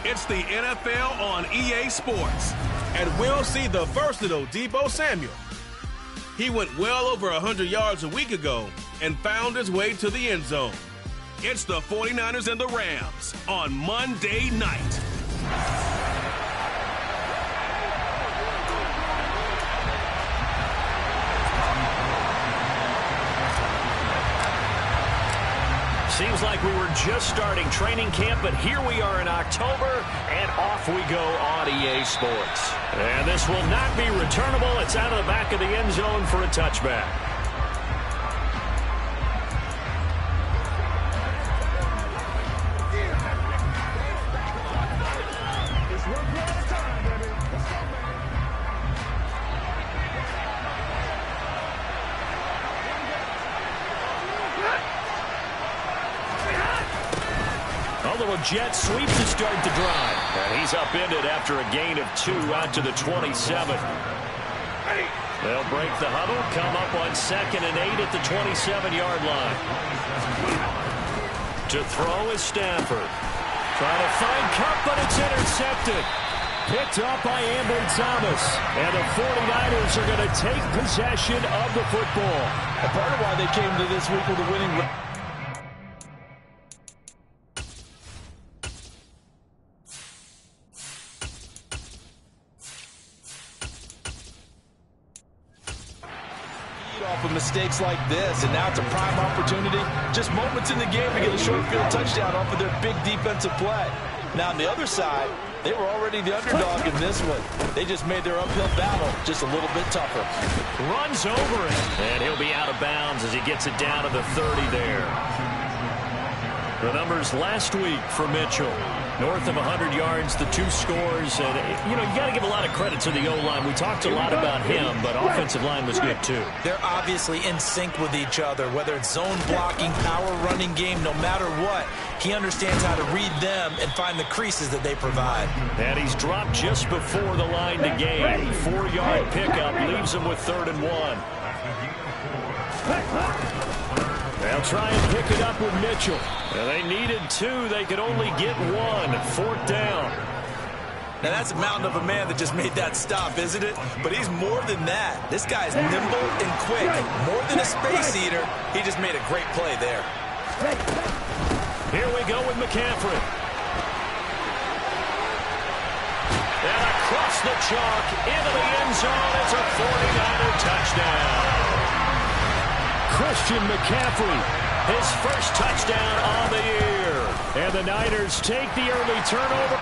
It's the NFL on EA Sports. And we'll see the versatile Deebo Samuel. He went well over 100 yards a week ago and found his way to the end zone. It's the 49ers and the Rams on Monday night. Seems like we were just starting training camp, but here we are in October, and off we go on EA Sports. And this will not be returnable. It's out of the back of the end zone for a touchback. Jet sweep to start the drive. And he's upended after a gain of 2 out to the 27. They'll break the huddle, come up on 2nd and 8 at the 27-yard line. To throw is Stafford. Trying to find Cup, but it's intercepted. Picked up by Ambry Thomas. And the 49ers are going to take possession of the football. A part of why they came to this week with a winning record. Mistakes like this, and now it's a prime opportunity. Just moments in the game to get a short field touchdown off of their big defensive play. Now on the other side, they were already the underdog in this one. They just made their uphill battle just a little bit tougher. Runs over it, and he'll be out of bounds as he gets it down to the 30 there. The numbers last week for Mitchell. North of 100 yards, the 2 scores. And, you know, you got to give a lot of credit to the O-line. We talked a lot about him, but offensive line was good, too. They're obviously in sync with each other, whether it's zone blocking, power running game, no matter what. He understands how to read them and find the creases that they provide. And he's dropped just before the line to gain. 4-yard pickup leaves him with 3rd and 1. They'll try and pick it up with Mitchell. And they needed 2. They could only get 1. 4th down. Now that's a mountain of a man that just made that stop, isn't it? But he's more than that. This guy's nimble and quick. More than a space eater. He just made a great play there. Here we go with McCaffrey. And across the chalk into the end zone. It's a 49er touchdown. Christian McCaffrey, his first touchdown on the year. And the Niners take the early turnover.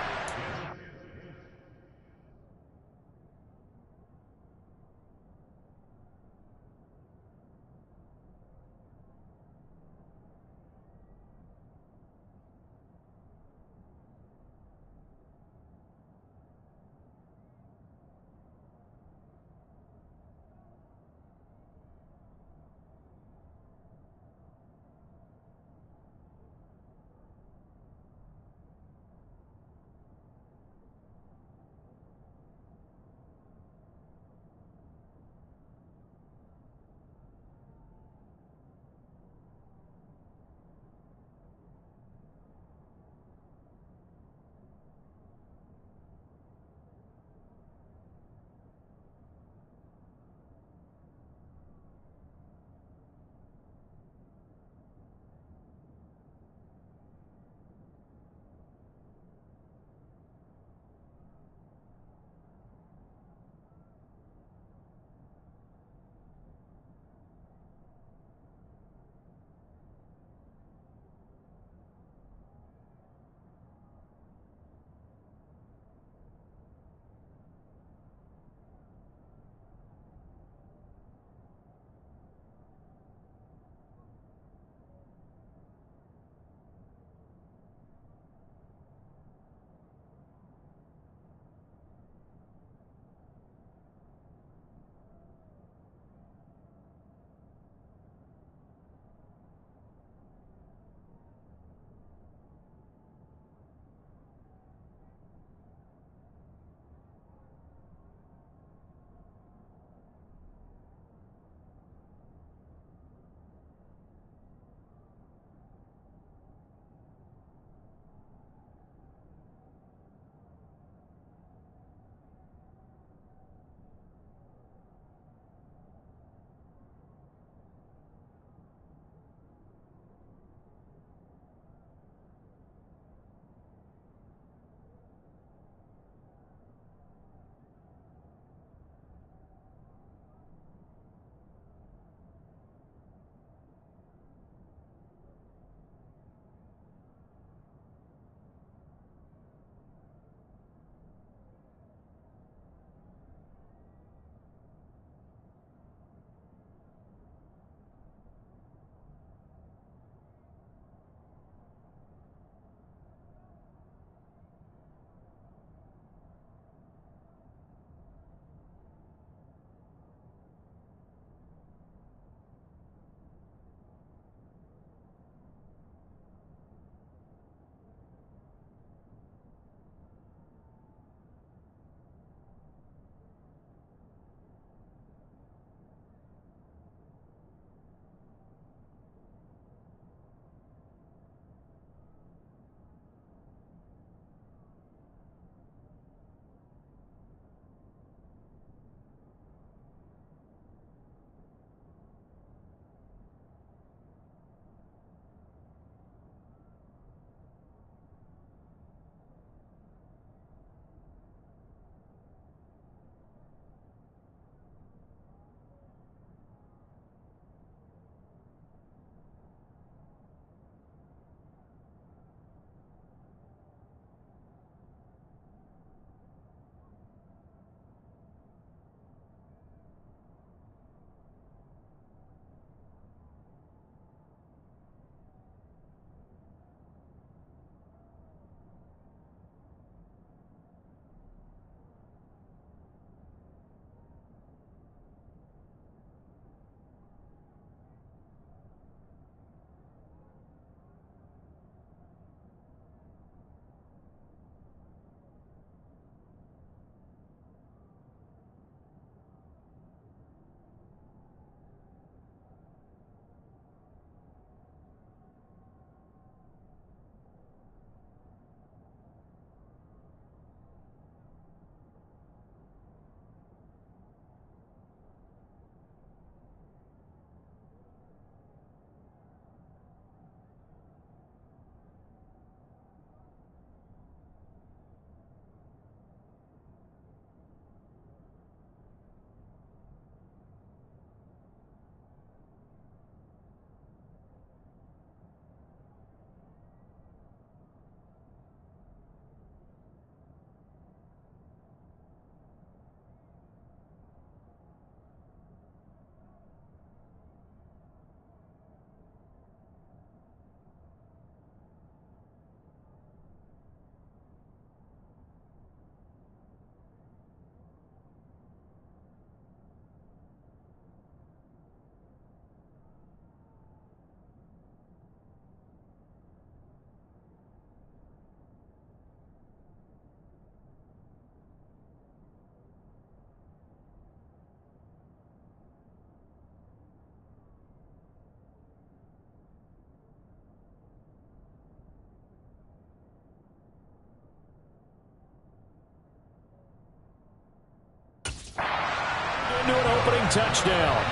opening touchdown.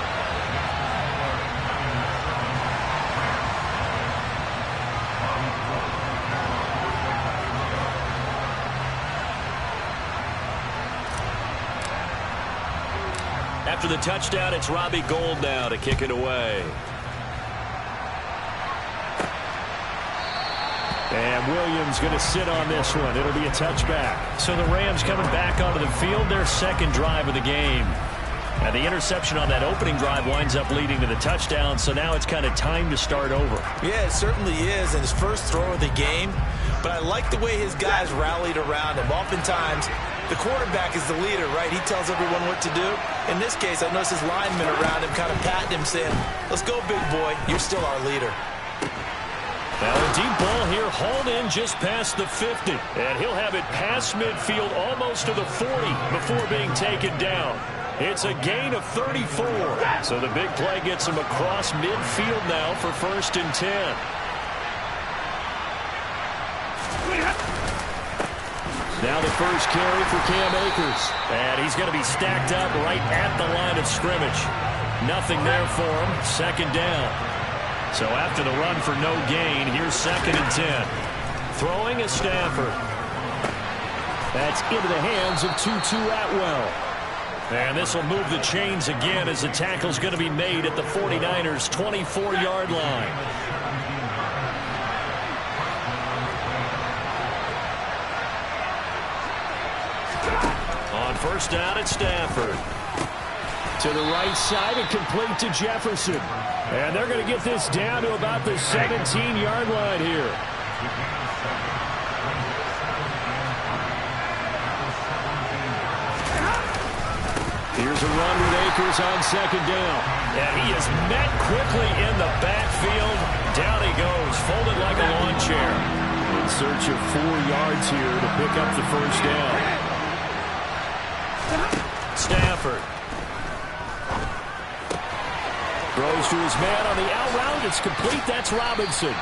After the touchdown, it's Robbie Gould now to kick it away. And Williams going to sit on this one. It'll be a touchback. So the Rams coming back onto the field, their second drive of the game. And the interception on that opening drive winds up leading to the touchdown, so now it's kind of time to start over. Yeah, it certainly is, and his first throw of the game. But I like the way his guys rallied around him. Oftentimes, the quarterback is the leader, right? He tells everyone what to do. In this case, I noticed his linemen around him kind of patting him, saying, let's go, big boy. You're still our leader. Now a deep ball here, hauled in just past the 50. And he'll have it past midfield, almost to the 40, before being taken down. It's a gain of 34. So the big play gets him across midfield now for 1st and 10. Now the first carry for Cam Akers. And he's going to be stacked up right at the line of scrimmage. Nothing there for him. 2nd down. So after the run for no gain, here's 2nd and 10. Throwing is Stafford. That's into the hands of Tutu Atwell. And this will move the chains again as the tackle's going to be made at the 49ers' 24-yard line. On 1st down, it's Stafford. To the right side and complete to Jefferson. And they're going to get this down to about the 17-yard line here. Here's a run with Akers on 2nd down. And he is met quickly in the backfield. Down he goes, folded like a lawn chair. In search of 4 yards here to pick up the 1st down. Stafford. Throws to his man on the out route. It's complete. That's Robinson.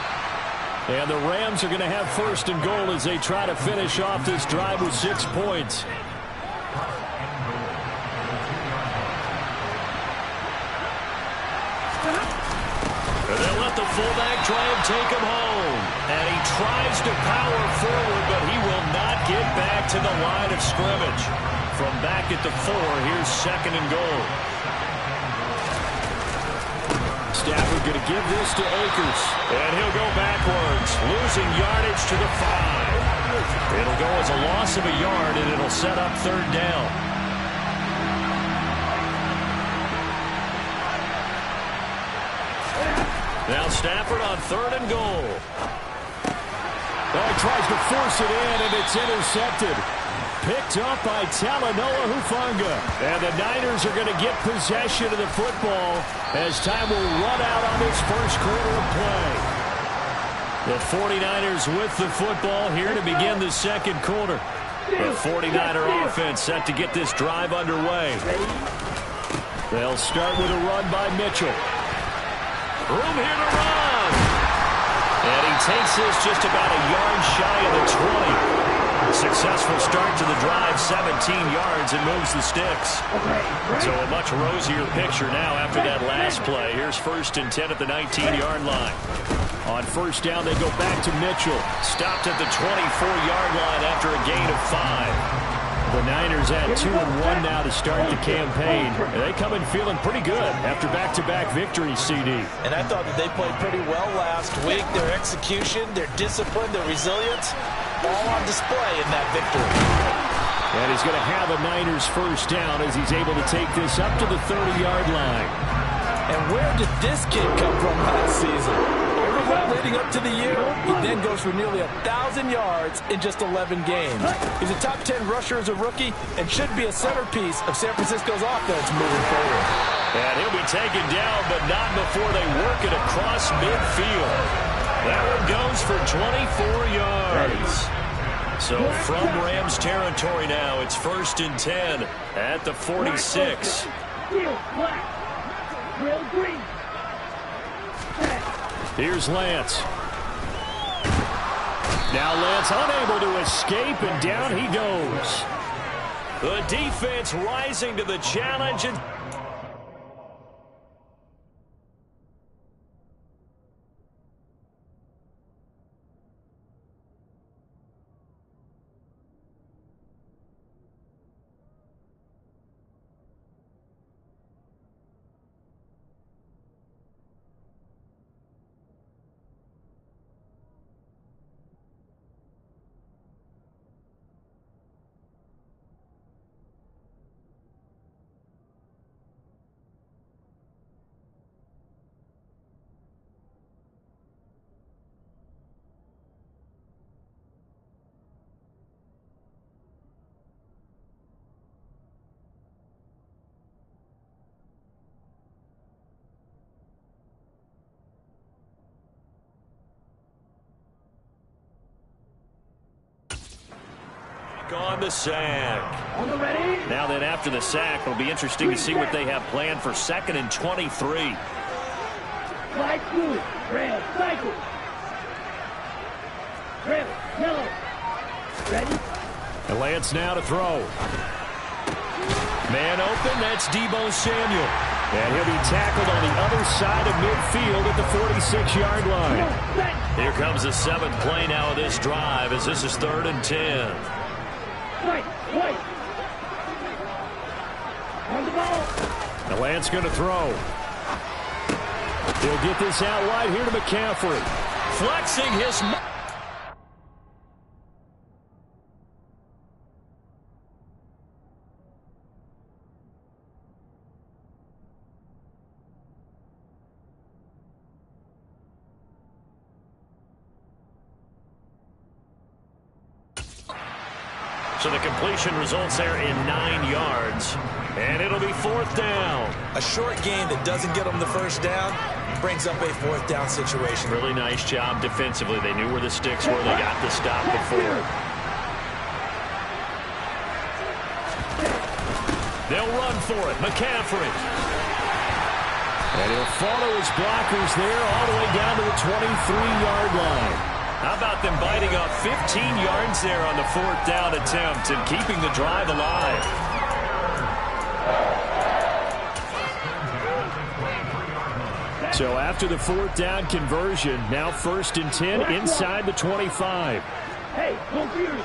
And the Rams are going to have 1st and goal as they try to finish off this drive with 6 points. And they'll let the fullback try and take him home. And he tries to power forward, but he will not get back to the line of scrimmage. From back at the 4, here's 2nd and goal. Stafford going to give this to Akers. And he'll go backwards, losing yardage to the 5. It'll go as a loss of a yard, and it'll set up 3rd down. Now Stafford on 3rd and goal. Oh, he tries to force it in, and it's intercepted. Picked up by Talanoa Hufanga. And the Niners are going to get possession of the football as time will run out on this 1st quarter of play. The 49ers with the football here to begin the 2nd quarter. The 49er offense set to get this drive underway. They'll start with a run by Mitchell. Room here to run. And he takes this just about a yard shy of the 20. Successful start to the drive, 17 yards, and moves the sticks. So a much rosier picture now after that last play. Here's 1st and 10 at the 19-yard line. On 1st down, they go back to Mitchell. Stopped at the 24-yard line after a gain of 5. The Niners at 2-1 now to start the campaign. They come in feeling pretty good after back-to-back victories, CD. And I thought that they played pretty well last week. Their execution, their discipline, their resilience, all on display in that victory. And he's going to have a Niners 1st down as he's able to take this up to the 30-yard line. And where did this kid come from last season? Everyone leading up to the year, he then goes for nearly 1,000 yards in just 11 games. He's a top 10 rusher as a rookie and should be a centerpiece of San Francisco's offense moving forward. And he'll be taken down, but not before they work it across midfield. That one goes for 24 yards. So from Rams territory now, it's 1st and 10 at the 46. Here's Lance. Now Lance unable to escape, and down he goes. The defense rising to the challenge. And on the sack. Now then, after the sack, it'll be interesting to see what they have planned for 2nd and 23. Slide through, red, cycle. Red, yellow. Ready? And Lance now to throw. Man open, that's Deebo Samuel. And he'll be tackled on the other side of midfield at the 46-yard line. Here comes the 7th play now of this drive as this is 3rd and 10. Wait. On the ball. And Lance going to throw. He'll get this out wide here to McCaffrey. Flexing his... So the completion results there in 9 yards. And it'll be 4th down. A short game that doesn't get them the first down brings up a 4th down situation. Really nice job defensively. They knew where the sticks were. They got the stop before. They'll run for it. McCaffrey. And he'll follow his blockers there all the way down to the 23-yard line. How about them biting off 15 yards there on the 4th down attempt and keeping the drive alive? So after the 4th down conversion, now 1st and 10 inside the 25. Hey, go Fury.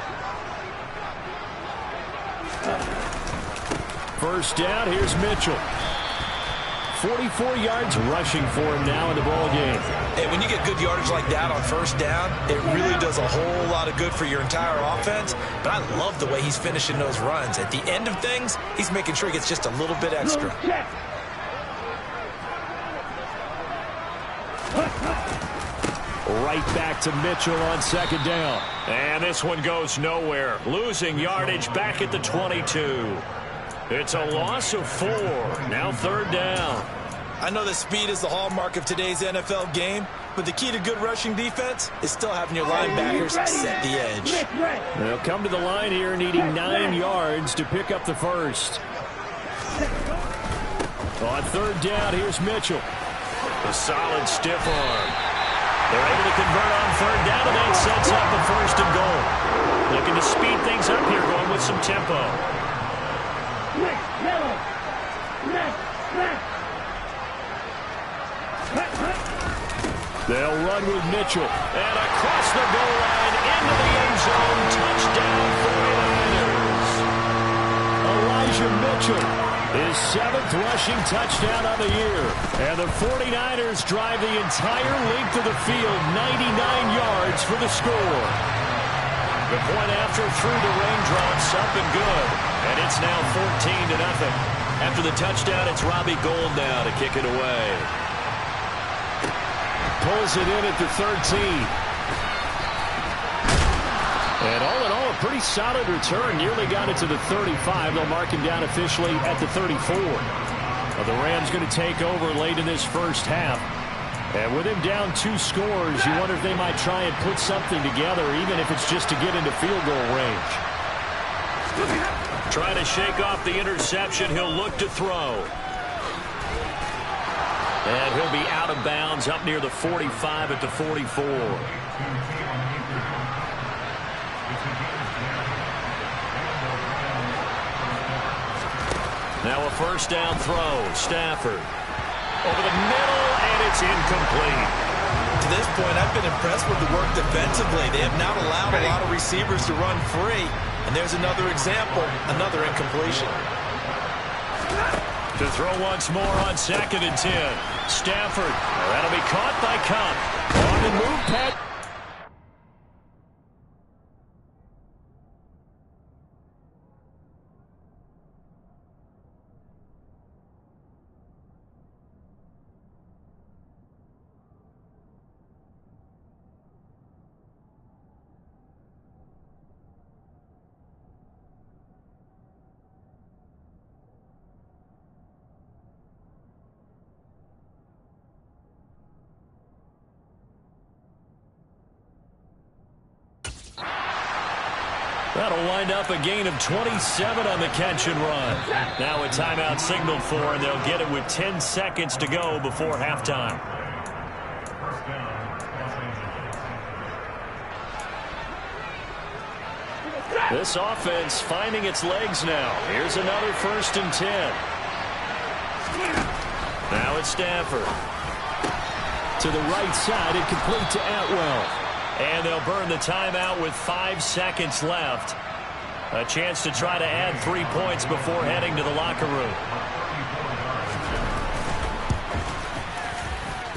First down, here's Mitchell. 44 yards rushing for him now in the ball game. Hey, when you get good yardage like that on first down, it really does a whole lot of good for your entire offense. But I love the way he's finishing those runs. At the end of things, he's making sure he gets just a little bit extra. Right back to Mitchell on 2nd down. And this one goes nowhere. Losing yardage back at the 22. It's a loss of 4. Now 3rd down. I know that speed is the hallmark of today's NFL game, but the key to good rushing defense is still having your linebackers set the edge. They'll come to the line here needing 9 yards to pick up the first. On 3rd down, here's Mitchell. A solid stiff arm. They're able to convert on 3rd down, and that sets up the 1st and goal. Looking to speed things up here, going with some tempo. They'll run with Mitchell. And across the goal line, into the end zone, touchdown 49ers. Elijah Mitchell, his 7th rushing touchdown of the year. And the 49ers drive the entire length of the field, 99 yards for the score. The point after through the raindrops, up and good. And it's now 14-0. After the touchdown, it's Robbie Gould now to kick it away. Pulls it in at the 13. And all in all, a pretty solid return. Nearly got it to the 35. They'll mark him down officially at the 34. Well, the Rams going to take over late in this first half. And with him down 2 scores, you wonder if they might try and put something together, even if it's just to get into field goal range. Trying to shake off the interception. He'll look to throw. And he'll be out of bounds up near the 45 at the 44. Now a first down throw. Stafford. Over the middle, and it's incomplete. To this point, I've been impressed with the work defensively. They have not allowed a lot of receivers to run free. And there's another example, another incompletion. To throw once more on 2nd and 10. Stafford. That'll be caught by Cup. On the move, Pat. That'll wind up a gain of 27 on the catch and run. Now a timeout signaled for, and they'll get it with 10 seconds to go before halftime. This offense finding its legs now. Here's another 1st and 10. Now it's Stafford. To the right side, and complete to Atwell. And they'll burn the timeout with 5 seconds left. A chance to try to add 3 points before heading to the locker room.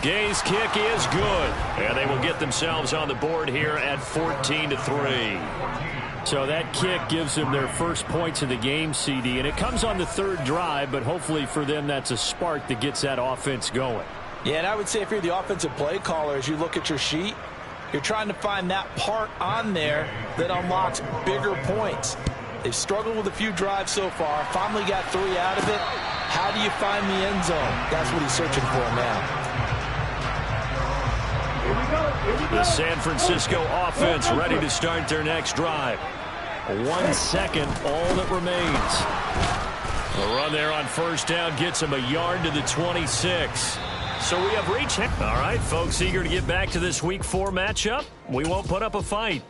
Gay's kick is good. And they will get themselves on the board here at 14-3. So that kick gives them their first points of the game, CD. And it comes on the 3rd drive, but hopefully for them that's a spark that gets that offense going. Yeah, and I would say if you're the offensive play caller, as you look at your sheet, you're trying to find that part on there that unlocks bigger points. They've struggled with a few drives so far, finally got 3 out of it. How do you find the end zone? That's what he's searching for now. Here we go. The San Francisco offense ready to start their next drive. 1 second, all that remains. The run there on 1st down gets him a yard to the 26. So we have reached. All right, folks, eager to get back to this Week 4 matchup. We won't put up a fight.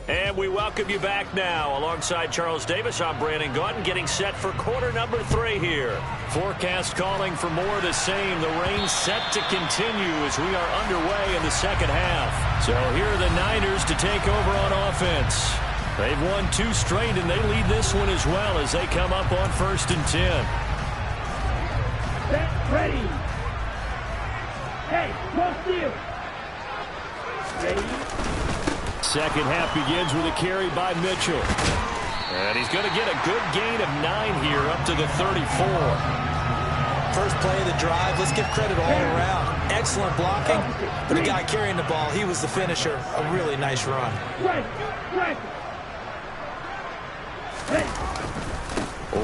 And we welcome you back now. Alongside Charles Davis, I'm Brandon Gaudin, getting set for quarter number 3 here. Forecast calling for more of the same. The rain set to continue as we are underway in the second half. So here are the Niners to take over on offense. They've won 2 straight, and they lead this one as well as they come up on 1st and 10. Set, ready. Hey, no steal. Ready. Second half begins with a carry by Mitchell. And he's going to get a good gain of 9 here up to the 34. First play of the drive, let's give credit all around. Excellent blocking, but the guy carrying the ball, he was the finisher. A really nice run. Right.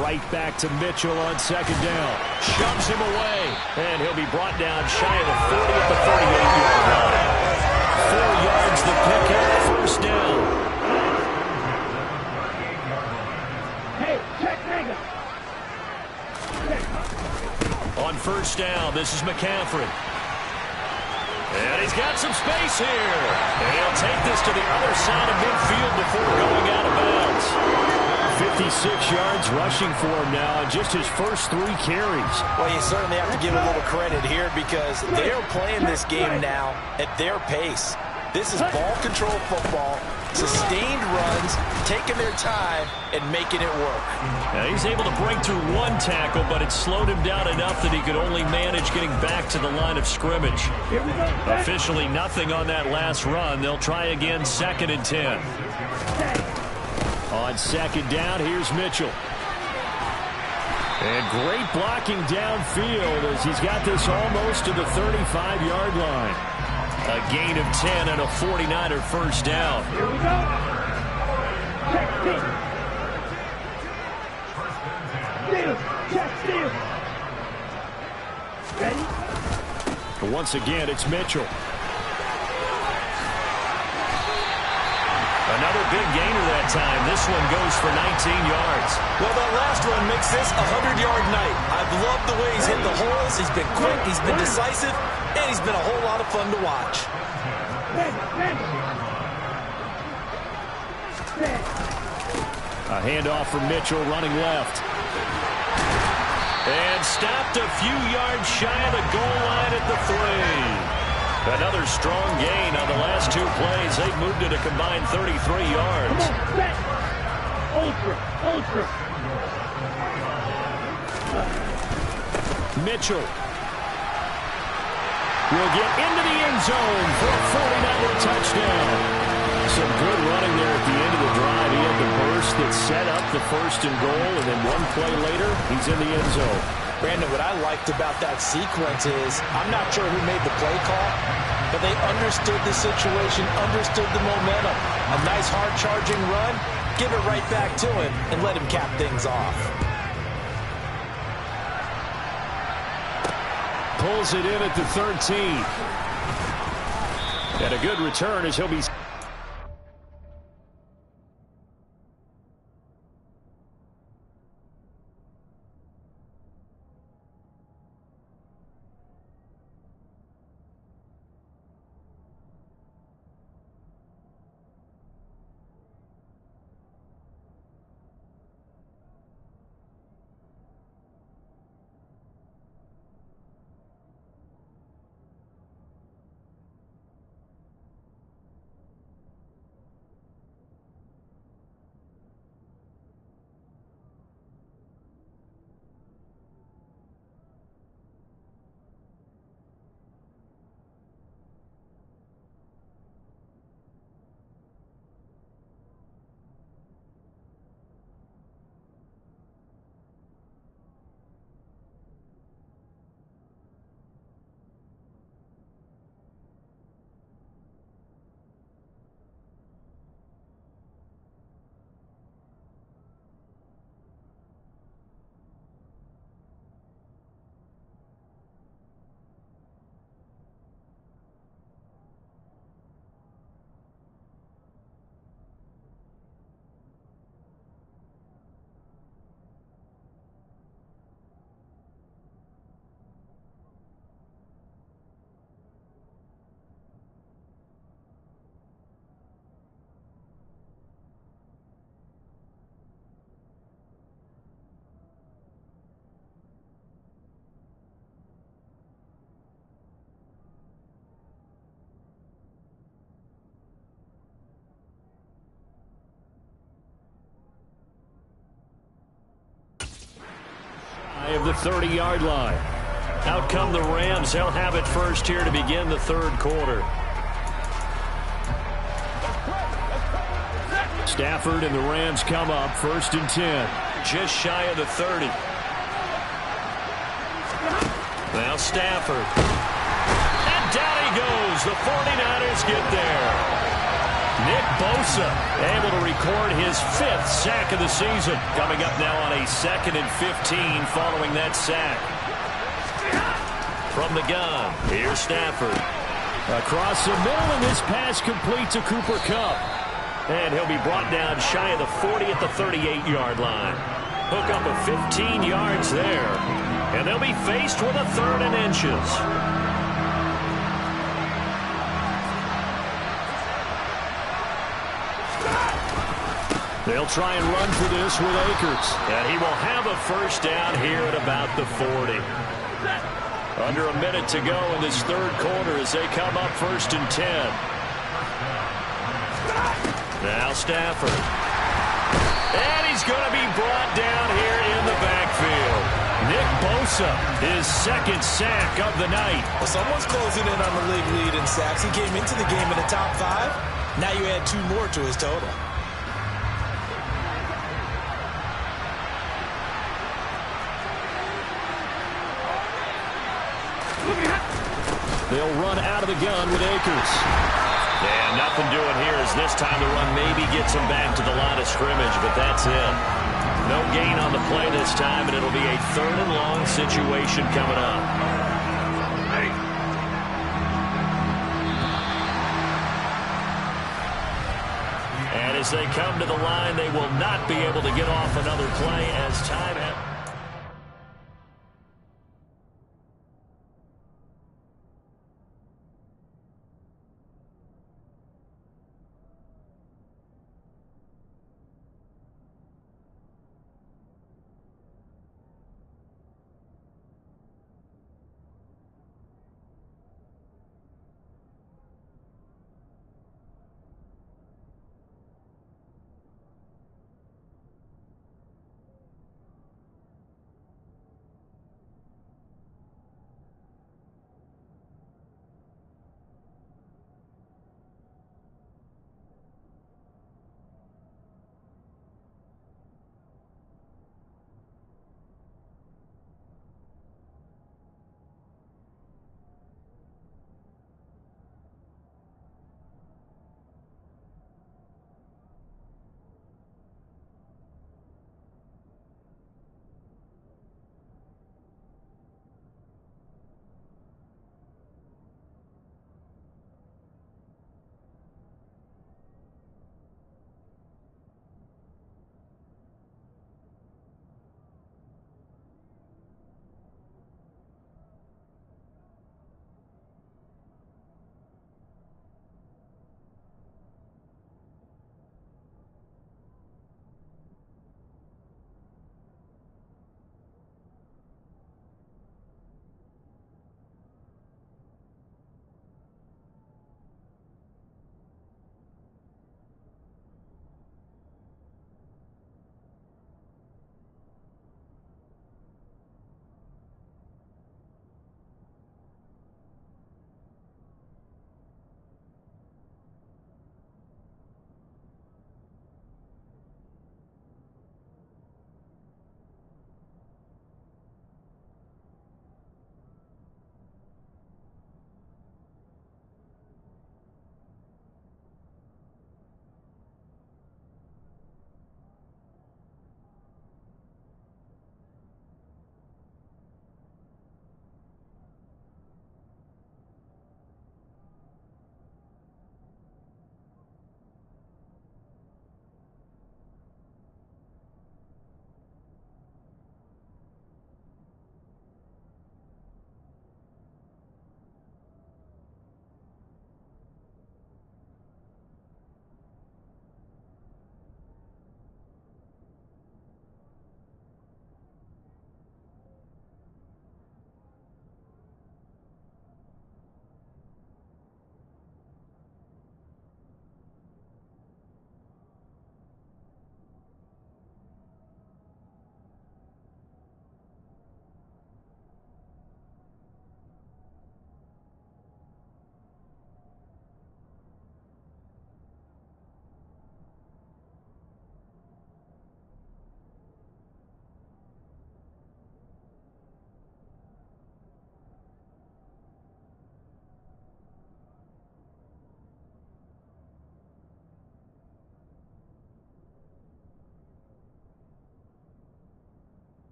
Right back to Mitchell on 2nd down. Shoves him away. And he'll be brought down shy of the 40 at the 38-yard line. 4 yards the pickup, 1st down. Hey, check Mega. On 1st down, this is McCaffrey. And he's got some space here. And he'll take this to the other side of midfield before going out of bounds. 56 yards rushing for him now in just his first 3 carries. Well, you certainly have to give a little credit here because they're playing this game now at their pace. This is ball control football, sustained runs, taking their time, and making it work. Now he's able to break through 1 tackle, but it slowed him down enough that he could only manage getting back to the line of scrimmage. Here we go. Officially nothing on that last run. They'll try again 2nd and 10. On 2nd down, here's Mitchell. And great blocking downfield as he's got this almost to the 35-yard line. A gain of 10 and a 49er 1st down. Here we go. Check steal. Steal. Check steal. Ready? Once again, it's Mitchell. Another big gainer that time. This one goes for 19 yards. Well, that last one makes this a 100-yard night. I've loved the way he's hit the holes. He's been quick, he's been decisive, and he's been a whole lot of fun to watch. A handoff from Mitchell running left. And stopped a few yards shy of the goal line at the 3. Another strong gain on the last 2 plays. They've moved it a combined 33 yards. Ultra. Mitchell will get into the end zone for a 49er touchdown. Some good running there at the end of the drive. He had the burst that set up the 1st and goal, and then 1 play later, he's in the end zone. Brandon, what I liked about that sequence is I'm not sure who made the play call, but they understood the situation, understood the momentum. A nice hard-charging run, give it right back to him, and let him cap things off. Pulls it in at the 13. And a good return as he'll be... of the 30-yard line. Out come the Rams. They'll have it first here to begin the third quarter. Stafford and the Rams come up 1st and 10. Just shy of the 30. Now Stafford. And down he goes. The 49ers get there. Nick Bosa able to record his 5th sack of the season. Coming up now on a 2nd and 15 following that sack. From the gun, here's Stafford. Across the middle, and this pass complete to Cooper Kupp. And he'll be brought down shy of the 40 at the 38-yard line. Hook up of 15 yards there. And they'll be faced with a 3rd and inches. They'll try and run for this with Akers. And he will have a first down here at about the 40. Under a minute to go in this third quarter as they come up 1st and 10. Now Stafford. And he's going to be brought down here in the backfield. Nick Bosa, his 2nd sack of the night. Well, someone's closing in on the league lead in sacks. He came into the game in the top 5. Now you add 2 more to his total. They'll run out of the gun with Akers. And nothing doing here as this time the run maybe gets him back to the line of scrimmage, but that's it. No gain on the play this time, and it'll be a 3rd and long situation coming up. And as they come to the line, they will not be able to get off another play as time has...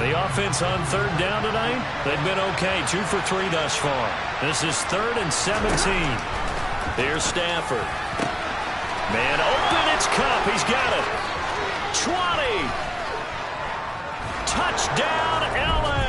The offense on third down tonight, they've been okay. 2 for 3 thus far. This is 3rd and 17. Here's Stafford. Man open, it's Kupp. He's got it. 20. Touchdown, L.A.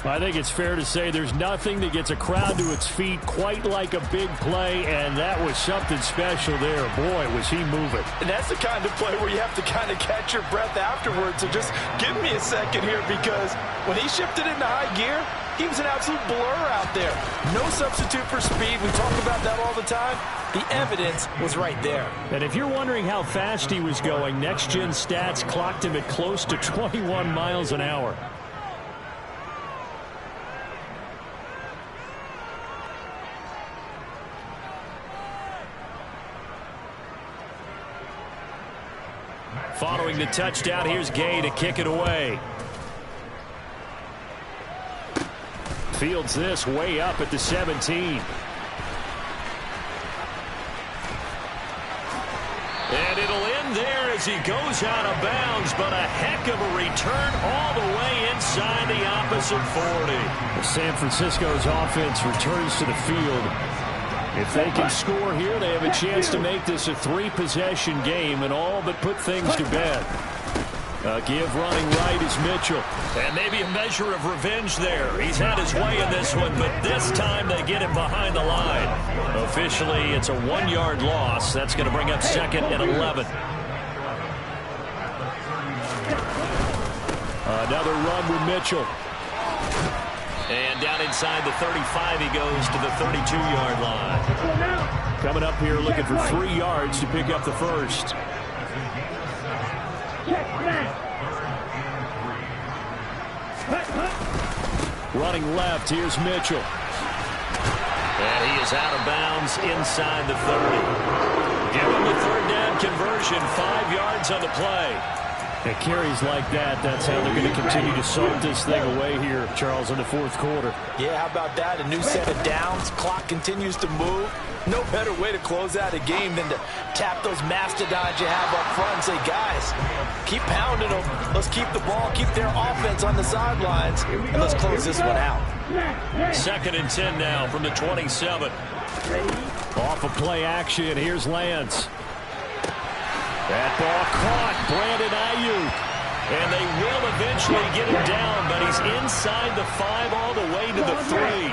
I think it's fair to say there's nothing that gets a crowd to its feet quite like a big play, and that was something special there. Boy, was he moving. And that's the kind of play where you have to kind of catch your breath afterwards. So just give me a second here, because when he shifted into high gear, he was an absolute blur out there. No substitute for speed. We talk about that all the time. The evidence was right there. And if you're wondering how fast he was going, Next Gen Stats clocked him at close to 21 miles an hour. Following the touchdown, here's Gay to kick it away. Fields this way up at the 17. And it'll end there as he goes out of bounds, but a heck of a return all the way inside the opposite 40. San Francisco's offense returns to the field. If they can score here, they have a chance to make this a 3-possession game and all but put things to bed. Give running right is Mitchell. And maybe a measure of revenge there. He's had his way in this one, but this time they get him behind the line. Officially, it's a 1-yard loss. That's going to bring up 2nd and 11. Another run with Mitchell. And down inside the 35, he goes to the 32-yard line. Coming up here looking for 3 yards to pick up the first. Running left, here's Mitchell. And he is out of bounds inside the 30. Give him the 3rd down conversion, 5 yards on the play. At carries like that, that's how they're going to continue to salt this thing away here, Charles, in the 4th quarter. Yeah, how about that? A new set of downs. Clock continues to move. No better way to close out a game than to tap those mastodons you have up front and say, guys, keep pounding them. Let's keep the ball, keep their offense on the sidelines, and let's close this one out. 2nd and 10 now from the 27. Off of play action, here's Lance. That ball caught, Brandon Ayuk. And they will eventually get him down, but he's inside the 5 all the way to the 3.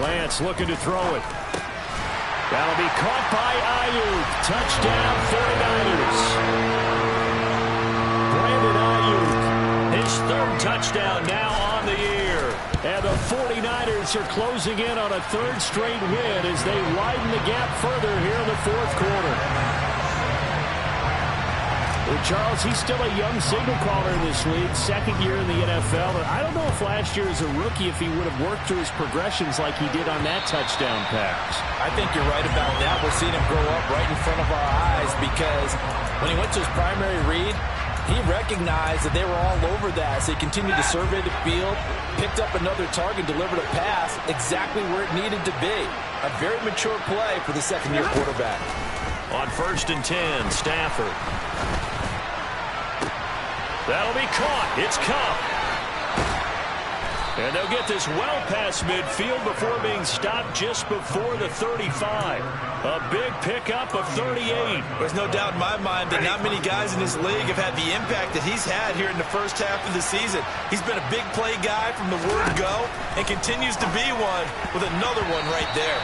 Lance looking to throw it. That'll be caught by Ayuk. Touchdown, 49ers. Brandon Ayuk, his 3rd touchdown now on the year. And the 49ers are closing in on a 3rd straight win as they widen the gap further here in the 4th quarter. Well, Charles, he's still a young signal caller in this league, 2nd year in the NFL. And I don't know if last year as a rookie if he would have worked through his progressions like he did on that touchdown pass. I think you're right about that. We're seeing him grow up right in front of our eyes, because when he went to his primary read, he recognized that they were all over that. So he continued to survey the field, picked up another target, delivered a pass exactly where it needed to be. A very mature play for the 2nd-year quarterback. On 1st and 10, Stafford. That'll be caught. It's Kupp. And they'll get this well past midfield before being stopped just before the 35. A big pickup of 38. There's no doubt in my mind that not many guys in this league have had the impact that he's had here in the first half of the season. He's been a big play guy from the word go and continues to be one with another one right there.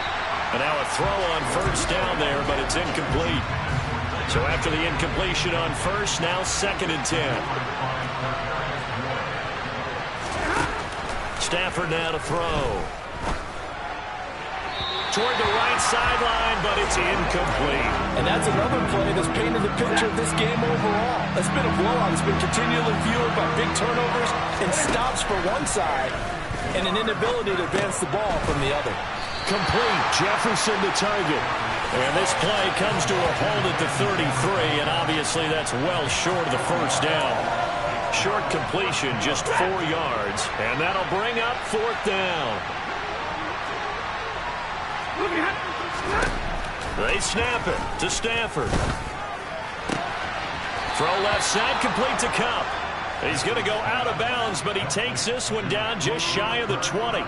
And now a throw on 1st down there, but it's incomplete. So after the incompletion on 1st, now 2nd and 10. Stafford now to throw. Toward the right sideline, but it's incomplete. And that's another play that's painted the picture of this game overall. It's been a blowout. It's been continually fueled by big turnovers and stops for one side and an inability to advance the ball from the other. Complete. Jefferson to target. And this play comes to a hold at the 33, and obviously that's well short of the 1st down. Short completion, just 4 yards, and that'll bring up 4th down. They snap it to Stafford. Throw left side, complete to Cup. He's going to go out of bounds, but he takes this one down just shy of the 20.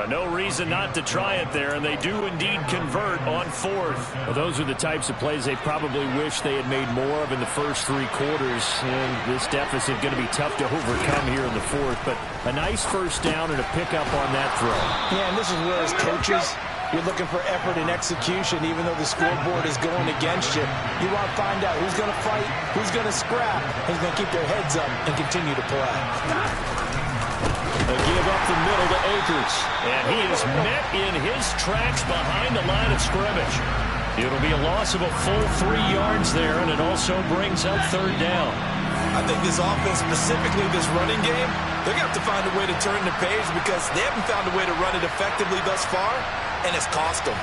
No reason not to try it there, and they do indeed convert on fourth. Well, those are the types of plays they probably wish they had made more of in the first 3 quarters. And this deficit going to be tough to overcome here in the fourth. But a nice first down and a pickup on that throw. Yeah, and this is where as coaches, you're looking for effort and execution, even though the scoreboard is going against you. You want to find out who's going to fight, who's going to scrap, who's going to keep their heads up and continue to play. They give up the middle to Akers. And he is met in his tracks behind the line of scrimmage. It'll be a loss of a full 3 yards there, and it also brings up third down. I think this offense, specifically this running game, they're going to have to find a way to turn the page because they haven't found a way to run it effectively thus far, and it's cost them.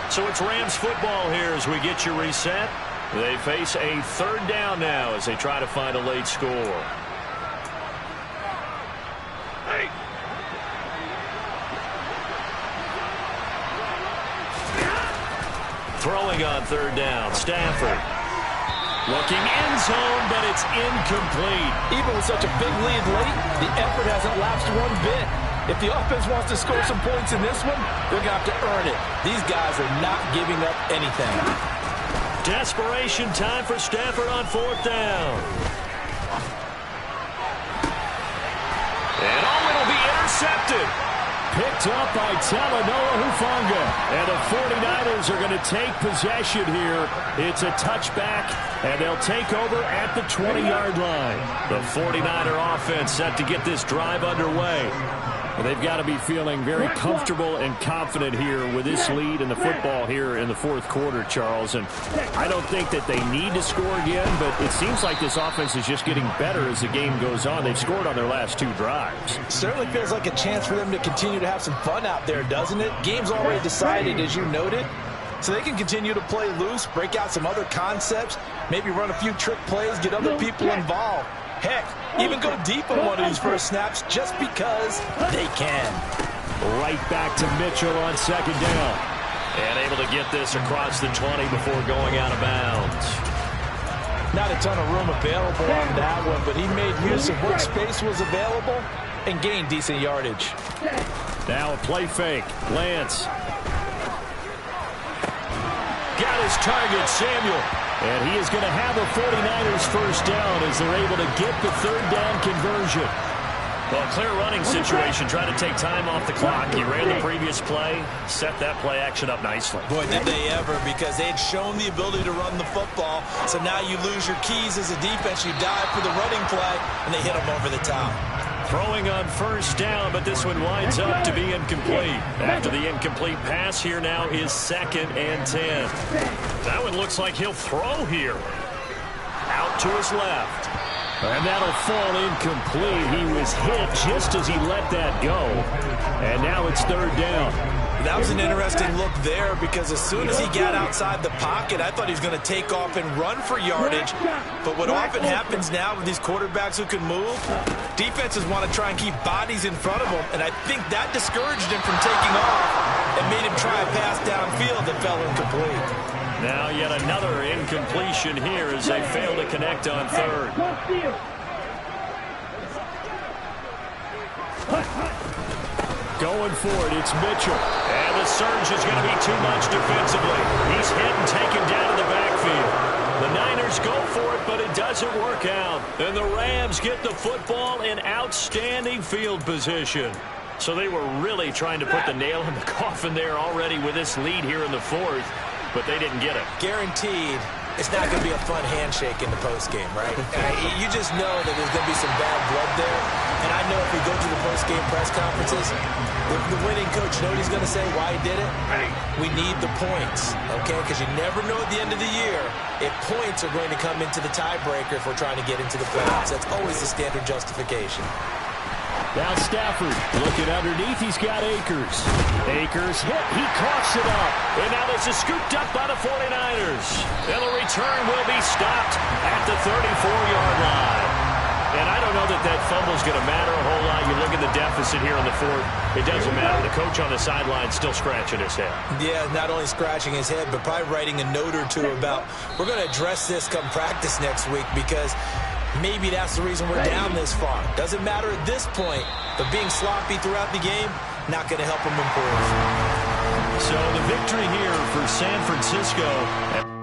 So it's Rams football here as we get you reset. They face a third down now as they try to find a late score. Hey. Throwing on third down, Stafford. Looking end zone, but it's incomplete. Even with such a big lead late, the effort hasn't lapsed one bit. If the offense wants to score some points in this one, they're going to have to earn it. These guys are not giving up anything. Desperation time for Stafford on fourth down. And it'll be intercepted. Picked up by Talanoa Hufanga. And the 49ers are going to take possession here. It's a touchback, and they'll take over at the 20-yard line. The 49er offense set to get this drive underway. Well, they've got to be feeling very comfortable and confident here with this lead in the football here in the fourth quarter, Charles. And I don't think that they need to score again, but it seems like this offense is just getting better as the game goes on. They've scored on their last 2 drives. Certainly feels like a chance for them to continue to have some fun out there, doesn't it? Game's already decided, as you noted. So they can continue to play loose, break out some other concepts, maybe run a few trick plays, get other people involved. Heck, even go deep on one of these first snaps just because they can. Right back to Mitchell on second down. And able to get this across the 20 before going out of bounds. Not a ton of room available on that one, but he made use of what space was available and gained decent yardage. Now a play fake. Lance. Got his target, Samuel. And he is going to have a 49ers first down as they're able to get the third down conversion. Well, clear running situation, trying to take time off the clock. He ran the previous play, set that play action up nicely. Boy, did they ever, because they had shown the ability to run the football. So now you lose your keys as a defense. You dive for the running play, and they hit them over the top. Throwing on first down, but this one winds up to be incomplete. After the incomplete pass, here now is 2nd and 10. That one looks like he'll throw here. Out to his left. And that'll fall incomplete. He was hit just as he let that go. And now it's third down. That was an interesting look there because as soon as he got outside the pocket, I thought he was going to take off and run for yardage. But what often happens now with these quarterbacks who can move, defenses want to try and keep bodies in front of them. And I think that discouraged him from taking off and made him try a pass downfield that fell incomplete. Now yet another incompletion here as they fail to connect on third. Going for it, it's Mitchell. And the surge is going to be too much defensively. He's hit and taken down in the backfield. The Niners go for it, but it doesn't work out. And the Rams get the football in outstanding field position. So they were really trying to put the nail in the coffin there already with this lead here in the fourth, but they didn't get it. Guaranteed it's not going to be a fun handshake in the postgame, right? You just know that there's going to be some bad blood there. And I know if we go to the postgame press conferences, the winning coach, know what he's going to say, why he did it? We need the points, okay? Because you never know at the end of the year if points are going to come into the tiebreaker if we're trying to get into the playoffs. That's always the standard justification. Now Stafford looking underneath. He's got Akers. Akers hit. He coughs it up. And now this is scooped up by the 49ers. And the return will be stopped at the 34-yard line. And I don't know that that fumble is going to matter a whole lot. You look at the deficit here in the fourth. It doesn't matter. The coach on the sideline still scratching his head. Yeah, not only scratching his head, but probably writing a note or two about, we're going to address this come practice next week, because maybe that's the reason we're down this far. Doesn't matter at this point, but being sloppy throughout the game, not going to help them improve. So the victory here for San Francisco.